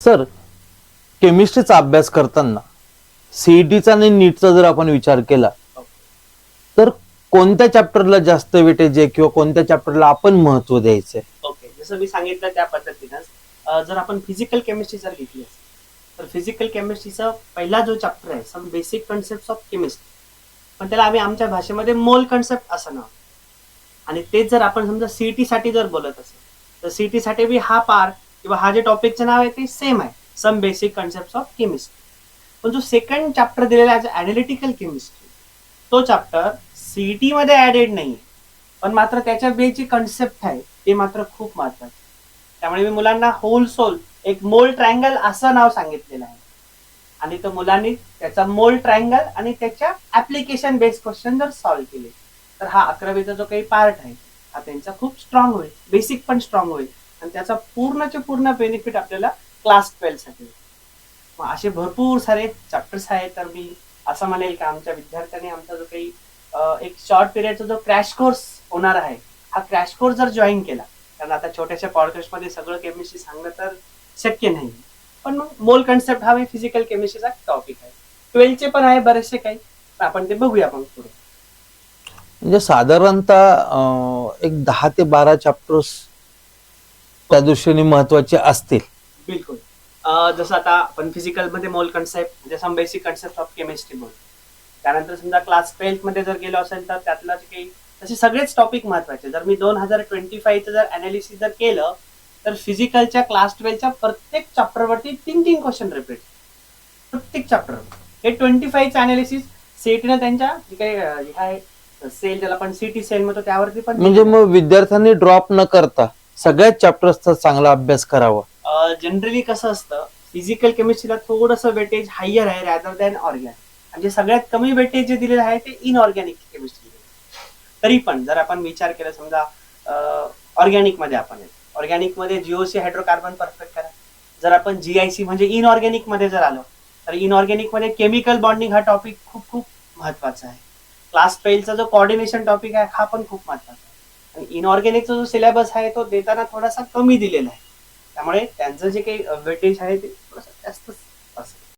Sir, केमिस्ट्रीचा अभ्यास करताना सीईटीचा आणि नीटचा जर आपण विचार केला तर कोणत्या चॅप्टरला जास्त वेटेज आहे किंवा कोणत्या चॅप्टरला आपण महत्व द्यायचंय? ओके, जसं मी सांगितलं त्या पद्धतीनं जर आपण फिजिकल केमिस्ट्री जर घेतली तर फिजिकल केमिस्ट्रीचा पहिला जो चॅप्टर आहे some basic concept of chemistry, पण त्याला आम्ही आमच्या भाषेमध्ये मोल कन्सेप्ट असं नाव. आणि तेच जर आपण समजा सीईटी साठी जर बोलत असेल तर सीईटी साठी बी हा पार्ट किंवा हा जे टॉपिकचं नाव आहे ते सेम आहे, some basic concept of chemistry. पण जो सेकंड चॅप्टर दिलेला आहे ॲनालिटिकल केमिस्ट्री, तो चॅप्टर सीईटी मध्ये ऍडेड नाही, पण मात्र त्याच्या बेची कन्सेप्ट आहे ते मात्र खूप महत्वाचं. त्यामुळे मी मुलांना होल सोल एक मोल ट्रायंगल असं नाव सांगितलेलं आहे, आणि तो मुलांनी त्याचा मोल ट्रायंगल आणि त्याच्या ऍप्लिकेशन बेस्ड क्वेश्चन जर सॉल्व्ह केले तर हा 11वीचा जो काही पार्ट आहे हा त्यांचा खूप स्ट्रॉंग होईल, बेसिक पण स्ट्रॉंग होईल, आणि त्याचा पूर्णचे पूर्ण बेनिफिट आपल्याला क्लास 12 साठी होईल. मग असे भरपूर सारे चॅप्टर्स आहेत. तर मी असं म्हणेल की आमच्या विद्यार्थ्यांनी आमचा जो काही एक शॉर्ट पिरियडचा जो क्रॅश कोर्स होणार आहे, हा क्रॅश कोर्स जर जॉईन केला, कारण आता छोट्याशा पॉडकास्ट मध्ये सगळं केमिस्ट्री सांगणं तर शक्य नाही, पण मग मोल कन्सेप्ट हा फिजिकल केमिस्ट्रीचा टॉपिक आहे. 12चे पण आहे बरेचसे काही, आपण ते बघूया आपण पुढे. म्हणजे साधारणतः एक 10 ते 12 चॅप्टर्स त्या दृष्टीने महत्वाचे असतील. बिलकुल. जसं आता आपण फिजिकल मध्ये मोल कन्सेप्ट म्हणजे some basic concept of chemistry बोल, त्यानंतर समजा क्लास 12 मध्ये जर गेलो असेल तर त्यातलं जे काही तसे सगळेच टॉपिक महत्वाचे. जर मी 2025चं जर अनालिसिस जर केलं तर फिजिकलच्या क्लास 12च्या प्रत्येक चॅप्टरवरती 3 क्वेश्चन रिपीट, प्रत्येक चॅप्टर. हे 25चं अनालिसिस सीईटीनं त्यांच्या जे काही काय सेल ज्याला आपण सीटी सेल म्हणतो त्यावरती पण. म्हणजे मग विद्यार्थ्यांनी ड्रॉप न करता सगळ्याच चॅप्टर्सचा चांगला अभ्यास करावा. जनरली कसं असतं, फिजिकल केमिस्ट्रीला थोडंसं वेटेज हायर आहे रॅदर दॅन ऑर्गॅनिक, म्हणजे सगळ्यात कमी वेटेज जे दिलेलं आहे ते इनऑर्गॅनिक केमिस्ट्री. तरी पण जर आपण विचार केला समजा ऑर्गॅनिक मध्ये आपण ऑर्गॅनिक मध्ये जीओसी हायड्रोकार्बन परफेक्ट करा. जर आपण जीआयसी म्हणजे इनऑर्गॅनिक मध्ये जर आलो तर इनऑर्गॅनिक मध्ये केमिकल बॉन्डिंग हा टॉपिक खूप खूप महत्वाचा आहे. क्लास 12चा जो कोऑर्डिनेशन टॉपिक आहे हा पण खूप महत्वाचा आहे, आणि इनऑर्गॅनिकचा जो सिलेबस आहे तो देताना थोडासा कमी दिलेला आहे, त्यामुळे त्यांचं जे काही वेटेज आहे ते थोडंसं जास्त